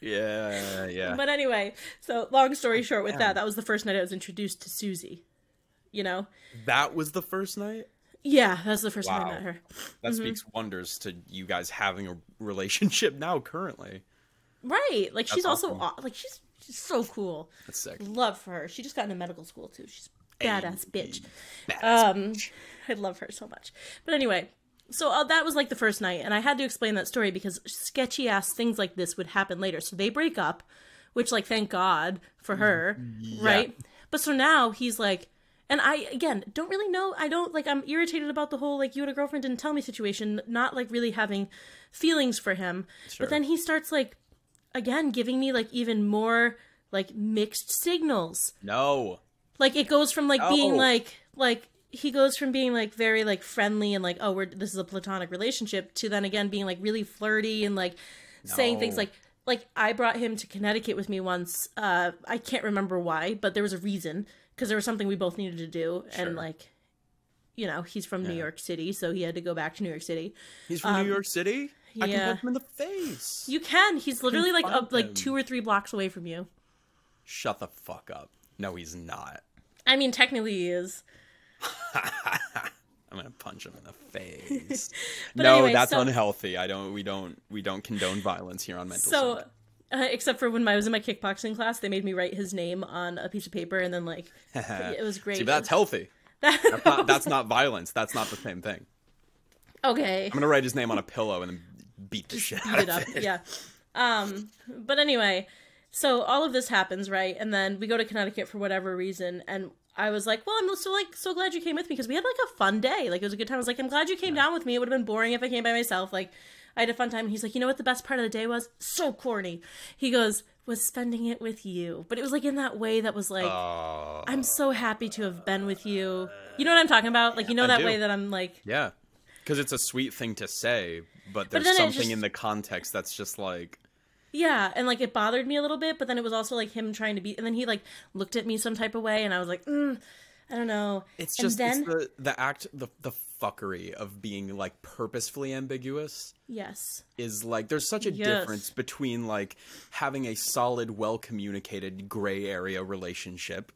Yeah. But anyway, so long story short with that was the first night I was introduced to Susie. You know? That was the first night? Yeah, that was the first time I met her. That speaks wonders to you guys having a relationship now currently. Right. Like That's she's awesome. also like she's so cool. That's sick. Love for her. She just got into medical school too. She's a badass bitch. Bitch. I love her so much. But anyway, so that was like the first night, and I had to explain that story because sketchy ass things like this would happen later. So they break up, which like thank God for her, right? But so now he's like, and I again don't really know. I'm irritated about the whole like you and a girlfriend didn't tell me situation, not like really having feelings for him. Sure. But then he starts like again giving me like even more like mixed signals. No. Like it goes from like being like he goes from being like very like friendly and like, oh, this is a platonic relationship, to then again being like really flirty and like saying things like I brought him to Connecticut with me once. I can't remember why, but there was a reason, because there was something we both needed to do. Sure. And like, you know, he's from New York City, so he had to go back to New York City. He's from New York City? Yeah. I can punch him in the face. You can. He's literally like up like 2 or 3 blocks away from you. Shut the fuck up. No, he's not. I mean, technically he is. I'm gonna punch him in the face. No, anyway, that's unhealthy. We don't condone violence here on Mental Sync. Except for when I was in my kickboxing class, they made me write his name on a piece of paper, and then like it was great. See, but that's healthy. That's not violence. That's not the same thing. Okay. I'm gonna write his name on a pillow and then beat the shit out of it. Yeah. But anyway, so all of this happens, right? And then we go to Connecticut for whatever reason, and I was like, well, I'm so glad you came with me, because we had like a fun day. Like it was a good time. I was like, I'm glad you came down with me. It would have been boring if I came by myself. Like I had a fun time. And he's like, you know what the best part of the day was? So corny. He goes, was spending it with you. But it was like in that way that was like, I'm so happy to have been with you. You know what I'm talking about? Like, you know, that way that I'm like, yeah, because it's a sweet thing to say, but there's something in the context that's just like, yeah, and like it bothered me a little bit, but then it was also like him trying to be, and then he like looked at me some type of way, and I was like, I don't know. It's just it's the act, the fuckery of being like purposefully ambiguous. Yes. Is like there's such a difference between like having a solid, well communicated gray area relationship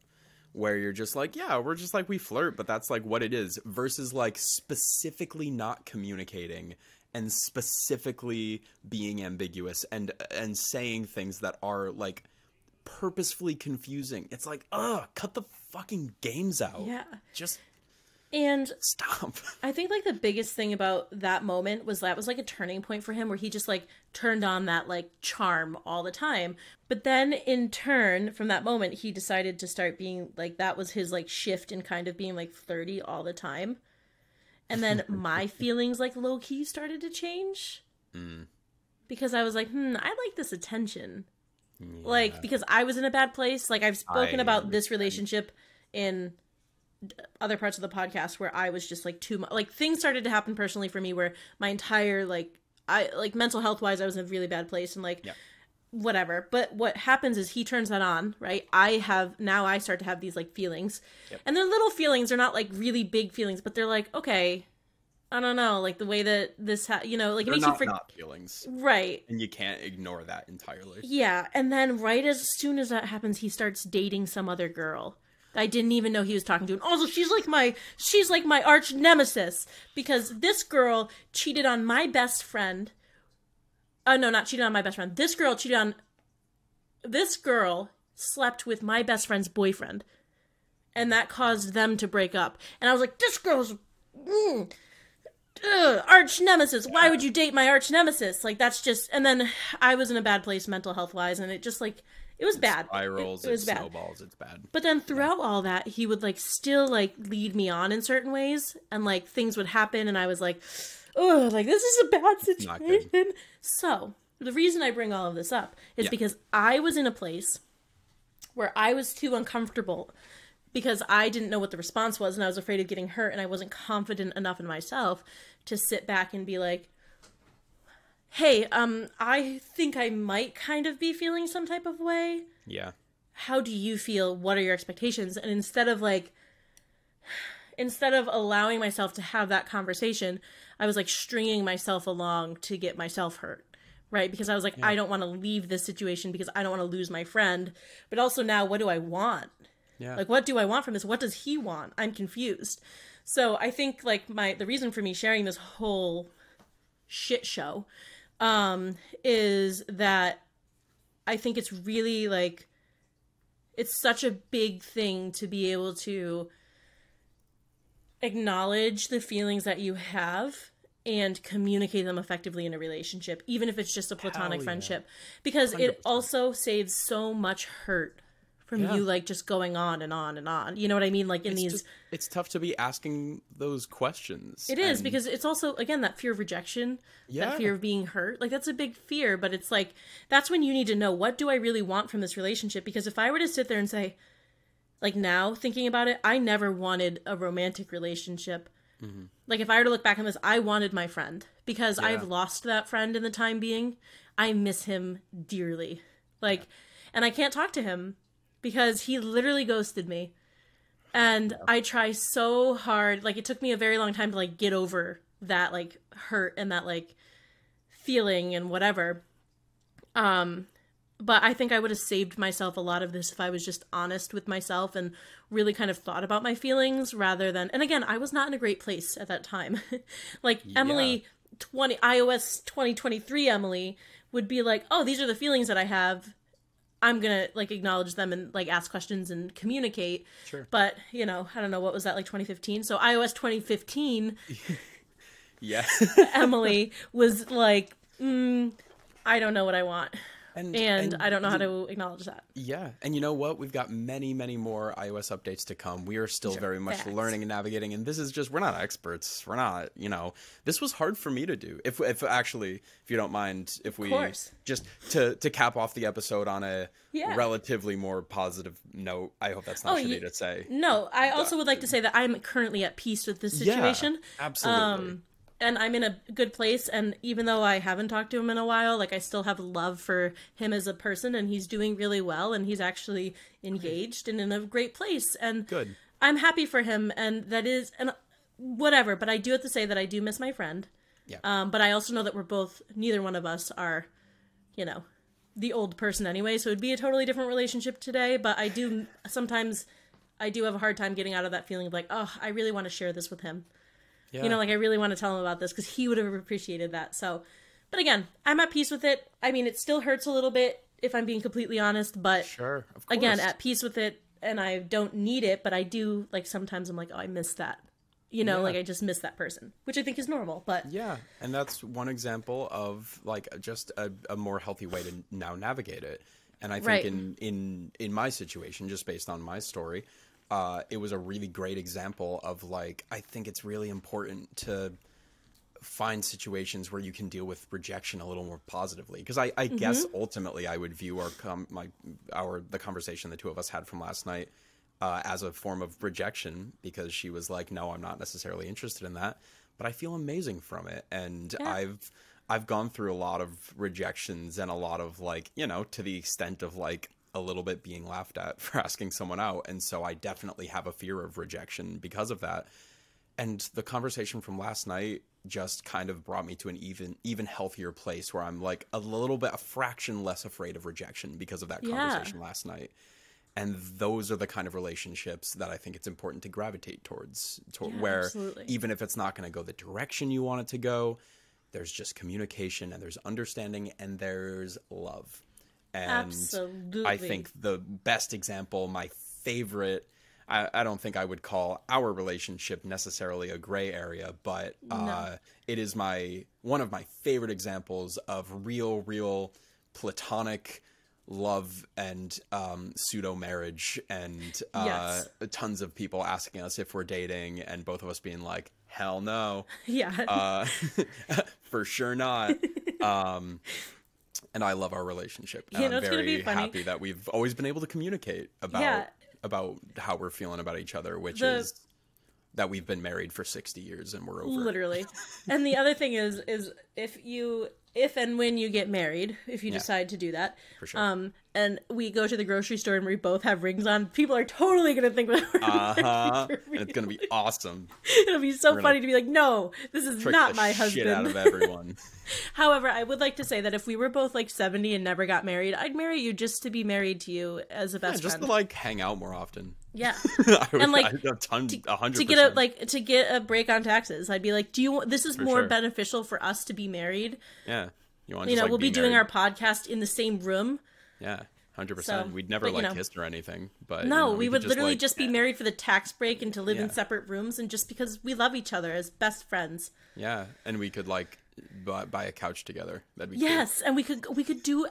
where you're just like, yeah, we're just like we flirt, but that's like what it is, versus like specifically not communicating and specifically being ambiguous and saying things that are like purposefully confusing. It's like, cut the fucking games out. Yeah. Just stop. I think like the biggest thing about that moment was that was like a turning point for him, where he just like turned on that like charm all the time. But then in turn from that moment, he decided to start being like, that was his like shift in kind of being like flirty all the time. And then my feelings, like, low-key started to change. Because I was like, I like this attention. Yeah. Like, because I was in a bad place. Like, I've spoken about this relationship in other parts of the podcast where I was just like too much, like things started to happen personally for me where my entire mental health wise I was in a really bad place and whatever. But what happens is he turns that on, right? I start to have these like feelings, and they're little feelings. They're not like really big feelings, but they're like, okay, I don't know, like the way that this, like it makes you forget. Not feelings, right? And you can't ignore that entirely. Yeah, and then right as soon as that happens, he starts dating some other girl. I didn't even know he was talking to. And also, she's like my arch nemesis because this girl cheated on my best friend. No, not cheated on my best friend. This girl slept with my best friend's boyfriend, and that caused them to break up. And I was like, this girl's arch nemesis. Why would you date my arch nemesis? Like, that's just. And then I was in a bad place mental health wise, and it just like. It was bad. Spirals, it was bad. Snowballs, it's bad. But then throughout all that, he would like still like lead me on in certain ways, and like things would happen, and I was like, oh, like this is a bad situation. So the reason I bring all of this up is because I was in a place where I was too uncomfortable because I didn't know what the response was, and I was afraid of getting hurt, and I wasn't confident enough in myself to sit back and be like, hey, I think I might kind of be feeling some type of way. Yeah. How do you feel? What are your expectations? And instead of allowing myself to have that conversation, I was like stringing myself along to get myself hurt. Right? Because I was like, I don't want to leave this situation because I don't want to lose my friend. But also now, what do I want? Yeah. Like, what do I want from this? What does he want? I'm confused. So I think like the reason for me sharing this whole shit show is that I think it's really like, it's such a big thing to be able to acknowledge the feelings that you have and communicate them effectively in a relationship, even if it's just a platonic friendship, because 100%. It also saves so much hurt from you like just going on and on and on. You know what I mean? Like it's tough to be asking those questions. It is because it's also, again, that fear of rejection, that fear of being hurt. Like that's a big fear, but it's like, that's when you need to know, what do I really want from this relationship? Because if I were to sit there and say, like now thinking about it, I never wanted a romantic relationship. Mm-hmm. Like if I were to look back on this, I wanted my friend because I've lost that friend in the time being. I miss him dearly. Like, and I can't talk to him because he literally ghosted me. And I try so hard. Like, it took me a very long time to, like, get over that, like, hurt and that, like, feeling and whatever. But I think I would have saved myself a lot of this if I was just honest with myself and really kind of thought about my feelings rather than... And again, I was not in a great place at that time. Like, Emily, iOS 2023 Emily would be like, oh, these are the feelings that I have. I'm gonna like acknowledge them and like ask questions and communicate. Sure. But I don't know, what was that, like 2015? So iOS 2015 Emily was like, I don't know what I want. And I don't know how to acknowledge that. Yeah. And you know what? We've got many, many more iOS updates to come. We are still very much learning and navigating. And this is just, we're not experts. We're not, this was hard for me to do. If you don't mind, if we just to cap off the episode on a relatively more positive note. I hope that's not shitty to say. No, I also would like to say that I'm currently at peace with this situation. Yeah, absolutely. And I'm in a good place, and even though I haven't talked to him in a while, like, I still have love for him as a person, and he's doing really well, and he's actually engaged and in a great place, and good. I'm happy for him, and that is, and whatever, but I do have to say that I do miss my friend. Yeah. But I also know that neither one of us are, the old person anyway, so it'd be a totally different relationship today, but sometimes I do have a hard time getting out of that feeling of like, oh, I really want to share this with him. Yeah. I really want to tell him about this because he would have appreciated that. So, but again, I'm at peace with it. I mean, it still hurts a little bit if I'm being completely honest, but sure, of course. Again, at peace with it, and I don't need it, but I do, like, sometimes I'm like, oh, I miss that. Like, I just miss that person, which I think is normal, but... Yeah, and that's one example of, like, just a more healthy way to now navigate it. And I think in my situation, just based on my story... it was a really great example of, like, I think it's really important to find situations where you can deal with rejection a little more positively. Because I guess ultimately I would view the conversation the two of us had from last night as a form of rejection, because she was like, no, I'm not necessarily interested in that, but I feel amazing from it. And I've gone through a lot of rejections, and a lot of like, you know, to the extent of like a little bit being laughed at for asking someone out. And so I definitely have a fear of rejection because of that. And the conversation from last night just kind of brought me to an even healthier place where I'm like a fraction less afraid of rejection because of that conversation last night. And those are the kind of relationships that I think it's important to gravitate towards, where absolutely. Even if it's not going to go the direction you want it to go, there's just communication, and there's understanding, and there's love. And Absolutely. I think the best example, my favorite, I don't think I would call our relationship necessarily a gray area, but it is one of my favorite examples of real platonic love and pseudo marriage, and tons of people asking us if we're dating, and both of us being like, hell no. For sure not. And I love our relationship. And I'm very happy that we've always been able to communicate about how we're feeling about each other, which is that we've been married for 60 years and we're over. Literally. And the other thing is if and when you get married, if you decide to do that, for sure. And we go to the grocery store and we both have rings on, people are totally going to think that we're married. And it's going to be awesome. It'll be so funny to be like, no, this is not my husband. Shit out of everyone. However, I would like to say that if we were both like 70 and never got married, I'd marry you just to be married to you as a best friend. Just to like hang out more often. Yeah. And like to get a break on taxes, I'd be like, do you want, this is more beneficial for us to be married? Yeah. We'll be doing our podcast in the same room. Yeah, 100%. So, we'd never kissed or anything, but no, we would literally just be married for the tax break and to live in separate rooms, and just because we love each other as best friends. Yeah, and we could like buy a couch together. That'd be cool. And we could do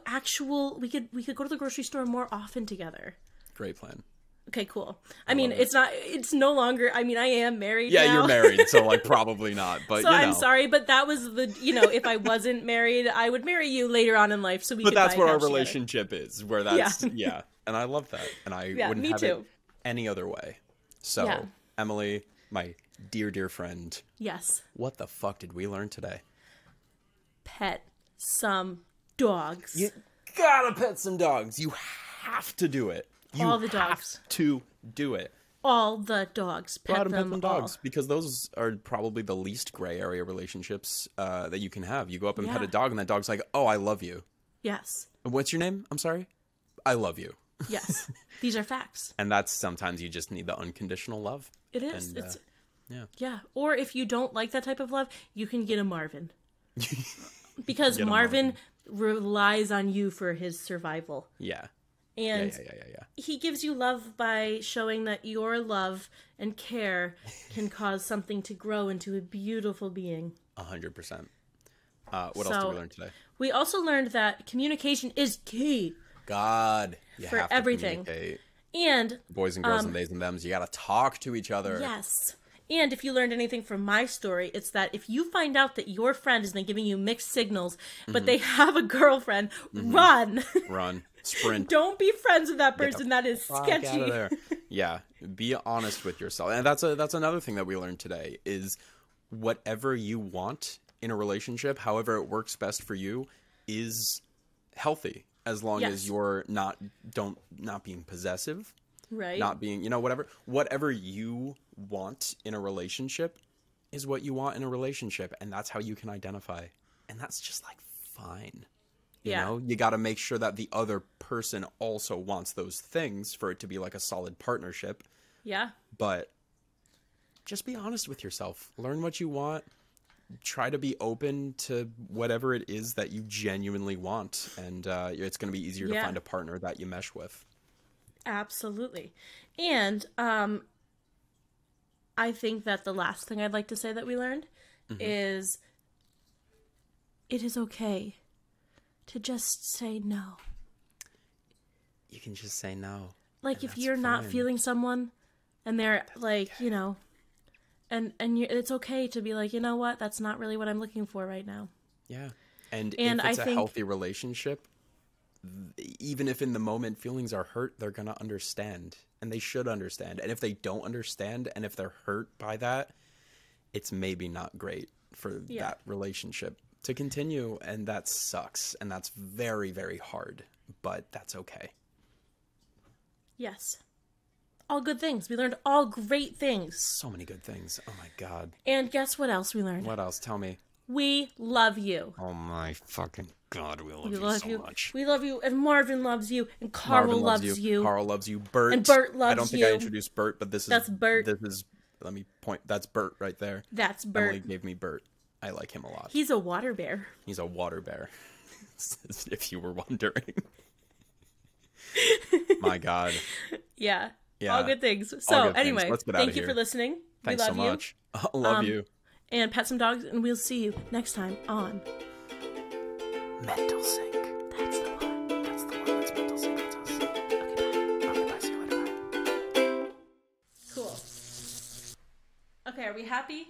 we could go to the grocery store more often together. Great plan. Okay, cool. I mean, it's no longer, I mean, I am married now. Yeah, you're married, so like probably not, but so I'm sorry, but that was if I wasn't married, I would marry you later on in life, so we could buy a couch together. But that's what our relationship is, where that's, and I love that, and I wouldn't have it any other way. So, Emily, my dear friend. Yes. What the fuck did we learn today? Pet some dogs. You gotta pet some dogs. You have to do it. All the dogs. Have to do it. All the dogs. Pet them dogs, because those are probably the least gray area relationships that you can have. You go up and pet a dog, and that dog's like, "Oh, I love you." Yes. What's your name? I'm sorry. I love you. Yes. These are facts. And that's sometimes you just need the unconditional love. It is. And, yeah. Or if you don't like that type of love, you can get a Marvin. Because Marvin relies on you for his survival. Yeah. And he gives you love by showing that your love and care can cause something to grow into a beautiful being. 100%. What else did we learn today? We also learned that communication is key. God. For everything. And boys and girls and theys and thems, you gotta talk to each other. Yes. And if you learned anything from my story, it's that if you find out that your friend has been giving you mixed signals, but they have a girlfriend, run. Run. Sprint. Don't be friends with that person. That is sketchy. Out of there. Yeah. Be honest with yourself. And that's another thing that we learned today is whatever you want in a relationship, however it works best for you, is healthy. As long as you're not being possessive. Right. Not being, whatever you want in a relationship is what you want in a relationship. And that's how you can identify. And that's just like fine. You know, you got to make sure that the other person also wants those things for it to be like a solid partnership. Yeah. But just be honest with yourself. Learn what you want. Try to be open to whatever it is that you genuinely want. And it's going to be easier to find a partner that you mesh with. Absolutely. And I think that the last thing I'd like to say that we learned is it is okay to just say no. You can just say no. Like if you're not feeling someone and they're like, and it's okay to be like, you know what? That's not really what I'm looking for right now. Yeah. And if it's a healthy relationship, even if in the moment feelings are hurt, they're going to understand. and they should understand. And if they don't understand, and if they're hurt by that, it's maybe not great for that relationship to continue, and that sucks, and that's very, very hard, but that's okay. Yes. All good things. We learned all great things. So many good things. Oh my God. And guess what else we learned? What else? Tell me. We love you. Oh my fucking God, we love you so much. We love you, and Marvin loves you, and Carl loves you. Carl loves you. Bert. And Bert loves you. I don't think I introduced Bert, but That's Bert. Let me point. That's Bert right there. That's Bert. Emily gave me Bert. I like him a lot. He's a water bear. He's a water bear. If you were wondering. My God. Yeah. Yeah. All good things. So anyway, Let's get out of thank you here. for listening. Thanks we love so much. I love you. And pet some dogs, and we'll see you next time on Mental Sync. That's the one. That's the one. That's Mental Sync. That's us. Okay, Okay, bye. See you later. Bye. cool. Okay, are we happy?